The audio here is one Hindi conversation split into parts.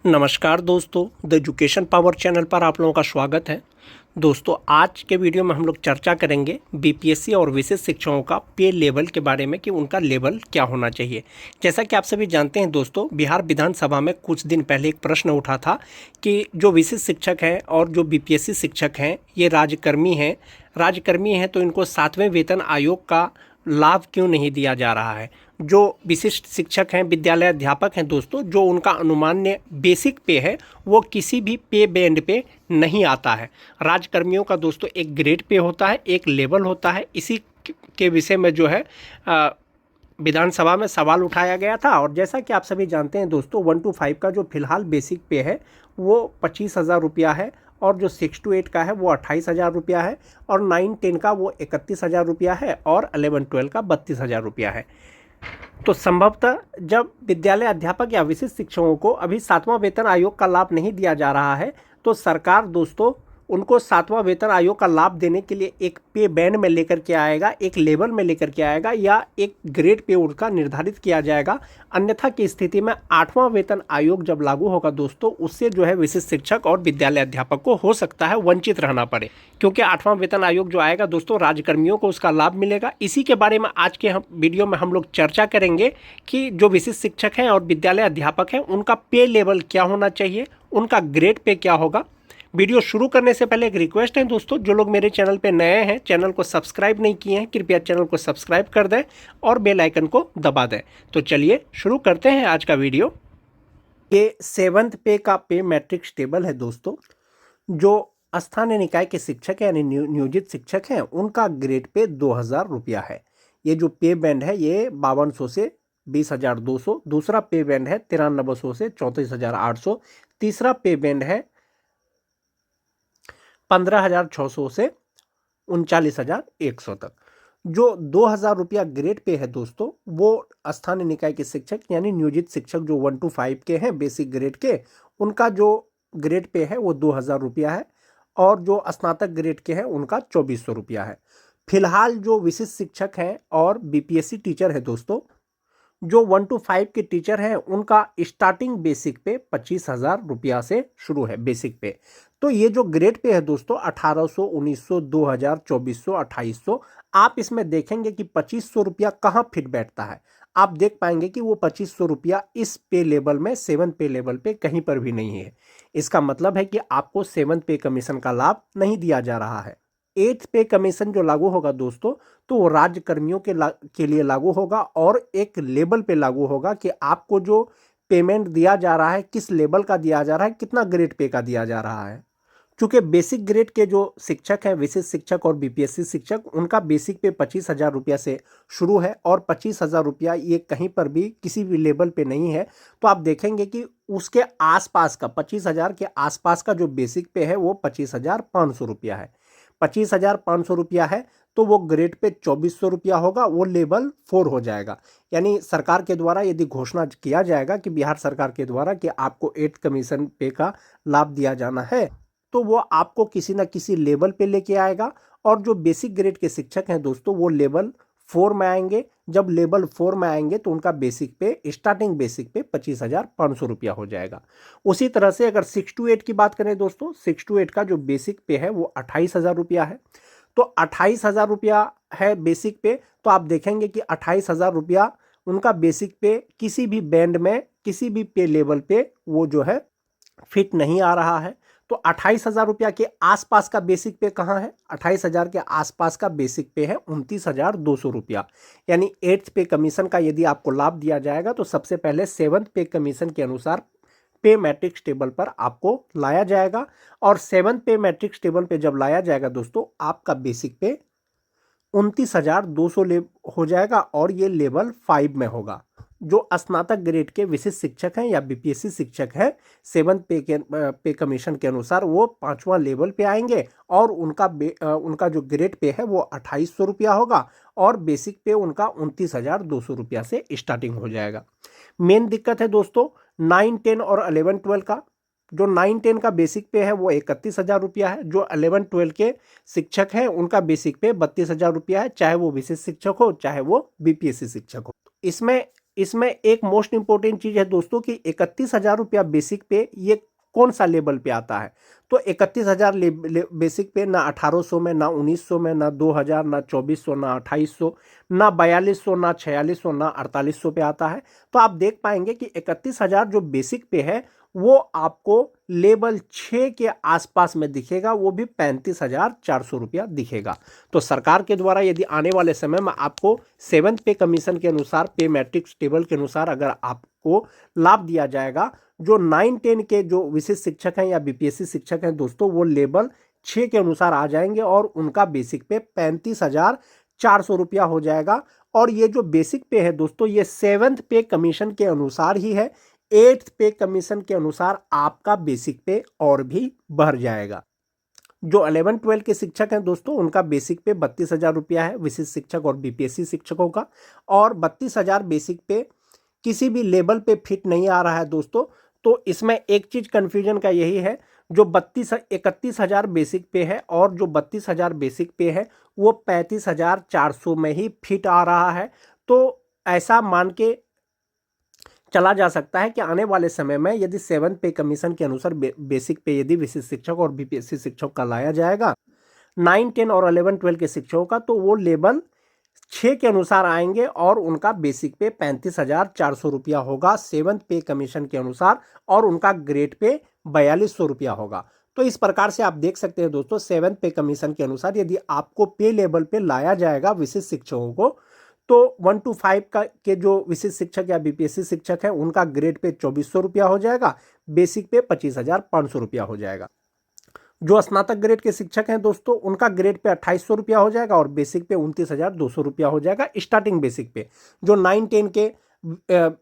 नमस्कार दोस्तों, द एजुकेशन पावर चैनल पर आप लोगों का स्वागत है। दोस्तों, आज के वीडियो में हम लोग चर्चा करेंगे बीपीएससी और विशेष शिक्षकों का पे लेवल के बारे में कि उनका लेवल क्या होना चाहिए। जैसा कि आप सभी जानते हैं दोस्तों, बिहार विधानसभा में कुछ दिन पहले एक प्रश्न उठा था कि जो विशेष शिक्षक हैं और जो बीपीएससी शिक्षक हैं ये राज्यकर्मी हैं तो इनको 7वें वेतन आयोग का लाभ क्यों नहीं दिया जा रहा है। जो विशिष्ट शिक्षक हैं, विद्यालय अध्यापक हैं दोस्तों, जो उनका अनुमान्य बेसिक पे है वो किसी भी पे बैंड पे नहीं आता है। राज्यकर्मियों का दोस्तों एक ग्रेड पे होता है, एक लेवल होता है। इसी के विषय में जो है विधानसभा में सवाल उठाया गया था। और जैसा कि आप सभी जानते हैं दोस्तों, 1 to 5 का जो फिलहाल बेसिक पे है वो 25,000 रुपया है, और जो 6 to 8 का है वो 28,000 रुपया है, और 9-10 का वो 31,000 रुपया है, और 11-12 का 32,000 रुपया है। तो संभवतः जब विद्यालय अध्यापक या विशिष्ट शिक्षकों को अभी 7वां वेतन आयोग का लाभ नहीं दिया जा रहा है, तो सरकार दोस्तों उनको 7वां वेतन आयोग का लाभ देने के लिए एक पे बैंड में लेकर के आएगा, एक लेवल में लेकर के आएगा, या एक ग्रेड पे उनका निर्धारित किया जाएगा। अन्यथा की स्थिति में 8वां वेतन आयोग जब लागू होगा दोस्तों, उससे जो है विशिष्ट शिक्षक और विद्यालय अध्यापक को हो सकता है वंचित रहना पड़े, क्योंकि 8वां वेतन आयोग जो आएगा दोस्तों, राज्यकर्मियों को उसका लाभ मिलेगा। इसी के बारे में आज के वीडियो में हम लोग चर्चा करेंगे कि जो विशिष्ट शिक्षक हैं और विद्यालय अध्यापक हैं उनका पे लेवल क्या होना चाहिए, उनका ग्रेड पे क्या होगा। वीडियो शुरू करने से पहले एक रिक्वेस्ट है दोस्तों, जो लोग मेरे चैनल पे नए हैं, चैनल को सब्सक्राइब नहीं किए हैं, कृपया चैनल को सब्सक्राइब कर दें और बेल आइकन को दबा दें। तो चलिए शुरू करते हैं आज का वीडियो। ये 7th पे का पे मैट्रिक्स टेबल है दोस्तों। जो स्थानीय निकाय के शिक्षक हैं यानी नियोजित शिक्षक हैं, उनका ग्रेड पे 2,000 रुपया है। ये जो पे बैंड है ये 5200 से 20,200। दूसरा पे बैंड है 9300 से 34,800। तीसरा पे बैंड है 15,600 से 39,100 तक। जो 2,000 रुपया ग्रेड पे है दोस्तों, वो स्थानीय निकाय के शिक्षक यानी नियोजित शिक्षक जो 1 to 5 के हैं बेसिक ग्रेड के, उनका जो ग्रेड पे है वो 2,000 रुपया है, और जो स्नातक ग्रेड के हैं उनका 2,400 रुपया है। फिलहाल जो विशिष्ट शिक्षक हैं और बीपीएससी टीचर है दोस्तों, जो 1 to 5 के टीचर हैं उनका स्टार्टिंग बेसिक पे 25,000 रुपया से शुरू है बेसिक पे। तो ये जो ग्रेड पे है दोस्तों 1,800, 1,900, 2,000, 2,400, 2,800, आप इसमें देखेंगे कि 2,500 रुपया कहाँ फिट बैठता है। आप देख पाएंगे कि वो 2,500 रुपया इस पे लेवल में 7 पे लेवल पे कहीं पर भी नहीं है। इसका मतलब है कि आपको 7 पे कमीशन का लाभ नहीं दिया जा रहा है। 8th पे कमीशन जो लागू होगा दोस्तों, तो वो राज्य कर्मियों के लिए लागू होगा, और एक लेवल पे लागू होगा कि आपको जो पेमेंट दिया जा रहा है किस लेवल का दिया जा रहा है, कितना ग्रेड पे का दिया जा रहा है। क्योंकि बेसिक ग्रेड के जो शिक्षक हैं, विशिष्ट शिक्षक और बीपीएससी शिक्षक, उनका बेसिक पे 25,000 रुपया से शुरू है, और 25,000 रुपया ये कहीं पर भी किसी भी लेवल पे नहीं है। तो आप देखेंगे कि उसके आसपास का 25,000 के आसपास का जो बेसिक पे है वो 25,500 रुपया है। 25,500 रुपया है तो वो ग्रेड पे 2,400 रुपया होगा, वो लेवल 4 हो जाएगा। यानी सरकार के द्वारा यदि घोषणा किया जाएगा कि बिहार सरकार के द्वारा कि आपको 8th कमीशन पे का लाभ दिया जाना है, तो वो आपको किसी न किसी लेवल पे लेके आएगा। और जो बेसिक ग्रेड के शिक्षक हैं दोस्तों, वो लेवल 4 में आएंगे। जब लेवल 4 में आएंगे तो उनका बेसिक पे, स्टार्टिंग बेसिक पे 25,500 रुपया हो जाएगा। उसी तरह से अगर 6 to 8 की बात करें दोस्तों, 6 to 8 का जो बेसिक पे है वो 28,000 रुपया है। तो 28,000 रुपया है बेसिक पे, तो आप देखेंगे कि 28,000 रुपया उनका बेसिक पे किसी भी बैंड में, किसी भी पे लेवल पे वो जो है फिट नहीं आ रहा है। तो 28,000 रुपया के आसपास का बेसिक पे कहाँ है? 28,000 के आसपास का बेसिक पे है 29,200 रुपया। यानी 8th पे कमीशन का यदि आपको लाभ दिया जाएगा तो सबसे पहले 7th पे कमीशन के अनुसार पे मैट्रिक्स टेबल पर आपको लाया जाएगा, और 7th पे मैट्रिक्स टेबल पे जब लाया जाएगा दोस्तों, आपका बेसिक पे 29,200 हो जाएगा, और ये लेवल 5 में होगा। जो स्नातक ग्रेड के विशिष्ट शिक्षक हैं या बीपीएससी शिक्षक हैं, 7th पे कमीशन के अनुसार वो 5वां लेवल पे आएंगे, और उनका जो ग्रेड पे है वो 2,800 रुपया होगा, और बेसिक पे उनका 29,200 रुपया से स्टार्टिंग हो जाएगा। मेन दिक्कत है दोस्तों 9-10 और 11-12 का। जो 9-10 का बेसिक पे है वो 31,000 रुपया है। जो 11-12 के शिक्षक हैं उनका बेसिक पे 32,000 रुपया है, चाहे वो विशेष शिक्षक हो चाहे वो बीपीएससी शिक्षक हो। इसमें इसमें एक मोस्ट इंपॉर्टेंट चीज है दोस्तों कि 31,000 रुपया बेसिक पे ये कौन सा लेवल पे आता है। तो 31,000 बेसिक पे ना 1800 में, ना 1900 में, ना 2000, ना 2400, ना 2800, ना 4200, ना 4600, ना 4800 पे आता है। तो आप देख पाएंगे कि 31,000 जो बेसिक पे है वो आपको लेवल 6 के आसपास में दिखेगा, वो भी 35,400 रुपया दिखेगा। तो सरकार के द्वारा यदि आने वाले समय में आपको 7th पे कमीशन के अनुसार, पे मैट्रिक्स टेबल के अनुसार अगर आपको लाभ दिया जाएगा, जो 9-10 के जो विशेष शिक्षक हैं या बीपीएससी शिक्षक हैं दोस्तों, वो लेवल 6 के अनुसार आ जाएंगे और उनका बेसिक पे 35,400 रुपया हो जाएगा। और ये जो बेसिक पे है दोस्तों, ये 7th पे कमीशन के अनुसार ही है। 8th पे कमीशन के अनुसार आपका बेसिक पे और भी बढ़ जाएगा। जो 11-12 के शिक्षक हैं दोस्तों, उनका बेसिक पे 32,000 रुपया है, विशेष शिक्षक और बीपीएससी शिक्षकों का। और 32,000 बेसिक पे किसी भी लेवल पे फिट नहीं आ रहा है दोस्तों। तो इसमें एक चीज कंफ्यूजन का यही है, जो 31,000 बेसिक पे है और जो 32,000 बेसिक पे है वो 35,400 में ही फिट आ रहा है। तो ऐसा मान के चला जा सकता है कि आने वाले समय में यदि 7th पे कमीशन के अनुसार बेसिक पे यदि विशेष शिक्षक और बीपीएससी शिक्षक का लाया जाएगा, 9-10 और 11-12 के शिक्षकों का, तो वो लेवल 6 के अनुसार आएंगे और उनका बेसिक पे 35,400 रुपया होगा 7th पे कमीशन के अनुसार, और उनका ग्रेड पे 4200 रुपया होगा। तो इस प्रकार से आप देख सकते हैं दोस्तों, 7th पे कमीशन के अनुसार यदि आपको पे लेवल पे लाया जाएगा विशेष शिक्षकों को, तो 1 to 5 का के जो विशेष शिक्षक या बीपीएससी शिक्षक है उनका ग्रेड पे 2400 रुपया हो जाएगा, बेसिक पे 25,500 रुपया हो जाएगा। जो स्नातक ग्रेड के शिक्षक हैं दोस्तों, उनका ग्रेड पे 2800 रुपया हो जाएगा और बेसिक पे 29,200 रुपया हो जाएगा स्टार्टिंग बेसिक पे। जो 9-10 के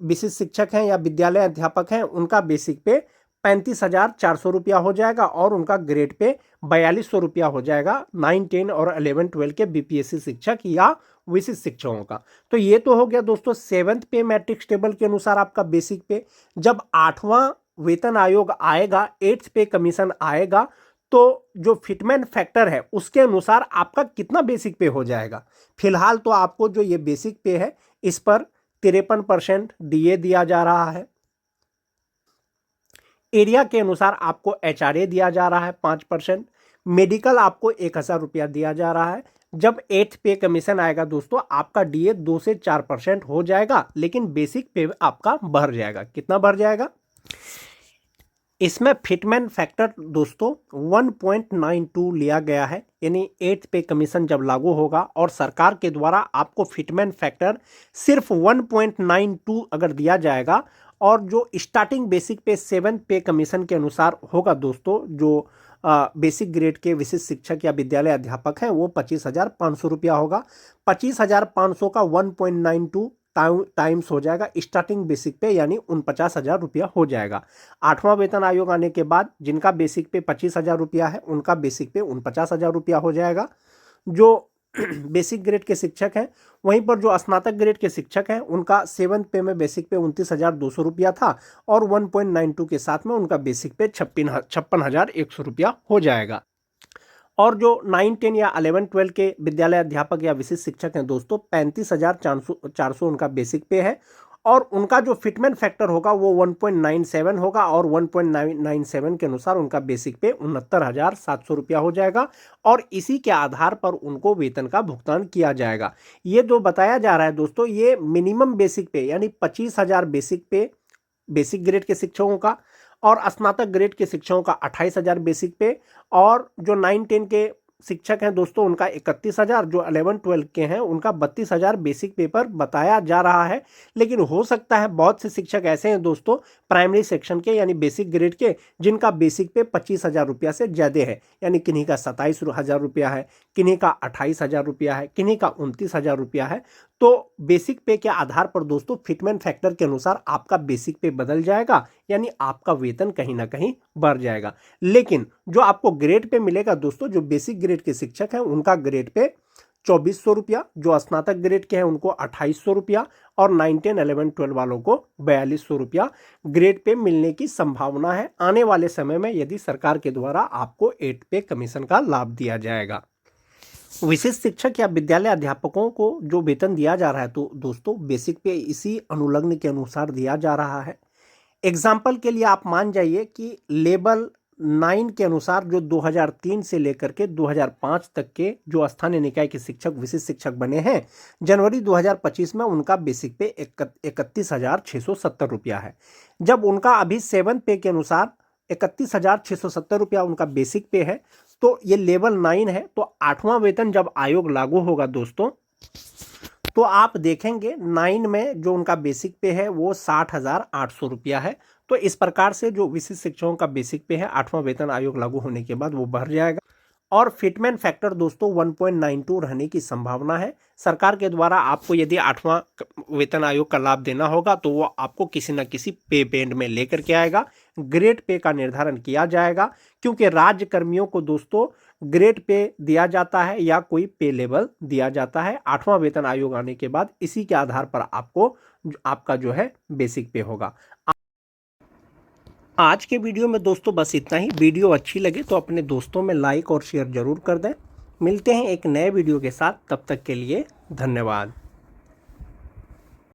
विशेष शिक्षक हैं या विद्यालय अध्यापक हैं, उनका बेसिक पे 35,400 रुपया हो जाएगा और उनका ग्रेड पे 4200 रुपया हो जाएगा 9-10 और 11-12 के बीपीएससी शिक्षक या विशेष शिक्षकों का। तो ये तो हो गया दोस्तों 7th पे मैट्रिक्स टेबल के अनुसार आपका बेसिक पे। जब 8वां वेतन आयोग आएगा, 8th पे कमीशन आएगा, तो जो फिटमेंट फैक्टर है उसके अनुसार आपका कितना बेसिक पे हो जाएगा। फिलहाल तो आपको जो ये बेसिक पे है इस पर 53% डीए दिया जा रहा है। एरिया के अनुसार आपको एचआरए दिया जा रहा है 5%। मेडिकल आपको 1,000 रुपया दिया जा रहा है। जब 8th पे कमीशन आएगा दोस्तों, आपका डीए 2 से 4% हो जाएगा, लेकिन बेसिक पे आपका बढ़ जाएगा। कितना बढ़ जाएगा? इसमें फिटमेंट फैक्टर दोस्तों 1.92 लिया गया है, यानी 8th पे कमीशन जब लागू होगा और सरकार के द्वारा आपको फिटमेंट फैक्टर सिर्फ 1.92 अगर दिया जाएगा, और जो स्टार्टिंग बेसिक पे 7th पे कमीशन के अनुसार होगा दोस्तों, जो बेसिक ग्रेड के विशेष शिक्षक या विद्यालय अध्यापक हैं, वो 25,500 रुपया होगा। 25,500 का 1.92 टाइम्स हो जाएगा स्टार्टिंग बेसिक पे, यानी 49,000 रुपया हो जाएगा। 8वां वेतन आयोग आने के बाद जिनका बेसिक पे 25,000 रुपया है, उनका बेसिक पे 49,000 रुपया हो जाएगा। जो बेसिक ग्रेड के शिक्षक हैं, वहीं पर जो स्नातक ग्रेड के शिक्षक हैं, उनका 7th पे में बेसिक पे 29,200 रुपया था और 1.92 के साथ में उनका बेसिक पे 56,100 रुपया हो जाएगा। और जो 9-10 या 11-12 के विद्यालय अध्यापक या विशेष शिक्षक हैं दोस्तों, 35,400 उनका बेसिक पे है और उनका जो फिटमेंट फैक्टर होगा वो 1.97 होगा और 1.97 के अनुसार उनका बेसिक पे 69,700 रुपया हो जाएगा और इसी के आधार पर उनको वेतन का भुगतान किया जाएगा। ये जो बताया जा रहा है दोस्तों, ये मिनिमम बेसिक पे यानी 25,000 बेसिक पे बेसिक ग्रेड के शिक्षकों का, और स्नातक ग्रेड के शिक्षकों का 28,000 बेसिक पे, और जो 9-10 के शिक्षक हैं दोस्तों उनका 31,000, जो 11-12 के हैं उनका 32,000 बेसिक पे पर बताया जा रहा है। लेकिन हो सकता है बहुत से शिक्षक ऐसे हैं दोस्तों प्राइमरी सेक्शन के यानी बेसिक ग्रेड के, जिनका बेसिक पे 25,000 रुपया से ज़्यादा है, यानी किन्हीं का 27,000 रुपया है, किन्हीं का 28,000 रुपया है, किन्हीं का 29,000 रुपया है। तो बेसिक पे के आधार पर दोस्तों फिटमेंट फैक्टर के अनुसार आपका बेसिक पे बदल जाएगा, यानी आपका वेतन कहीं ना कहीं बढ़ जाएगा। लेकिन जो आपको ग्रेड पे मिलेगा दोस्तों, जो बेसिक ग्रेड के शिक्षक हैं उनका ग्रेड पे 2,400 रुपया, जो स्नातक ग्रेड के हैं उनको 2,800 रुपया और 9-10 11-12 वालों को 4,200 रुपया ग्रेड पे मिलने की संभावना है आने वाले समय में, यदि सरकार के द्वारा आपको 8 पे कमीशन का लाभ दिया जाएगा। विशिष्ट शिक्षक या विद्यालय अध्यापकों को जो वेतन दिया जा रहा है तो दोस्तों बेसिक पे इसी अनुलग्न के अनुसार दिया जा रहा है। एग्जाम्पल के लिए आप मान जाइए कि लेवल 9 के अनुसार जो 2003 से लेकर के 2005 तक के जो स्थानीय निकाय के शिक्षक विशिष्ट शिक्षक बने हैं, जनवरी 2025 में उनका बेसिक पे 31,670 रुपया है। जब उनका अभी 7 पे के अनुसार 31,670 रुपया उनका बेसिक पे है, तो ये लेवल 9 है। तो 8वां वेतन जब आयोग लागू होगा दोस्तों, तो आप देखेंगे 9 में जो उनका बेसिक पे है वो 60,800 रुपया है। तो इस प्रकार से जो विशिष्ट शिक्षकों का बेसिक पे है 8वां वेतन आयोग लागू होने के बाद वो बढ़ जाएगा। और फिटमेंट फैक्टर दोस्तों 1.92 रहने की संभावना है। सरकार के द्वारा आपको यदि 8वां वेतन आयोग का लाभ देना होगा तो वो आपको किसी न किसी पे बैंड में लेकर के आएगा। ग्रेड पे का निर्धारण किया जाएगा, क्योंकि राज्य कर्मियों को दोस्तों ग्रेड पे दिया जाता है या कोई पे लेवल दिया जाता है। 8वां वेतन आयोग आने के बाद इसी के आधार पर आपको आपका जो है बेसिक पे होगा। आज के वीडियो में दोस्तों बस इतना ही। वीडियो अच्छी लगे तो अपने दोस्तों में लाइक और शेयर जरूर कर दें। मिलते हैं एक नए वीडियो के साथ, तब तक के लिए धन्यवाद।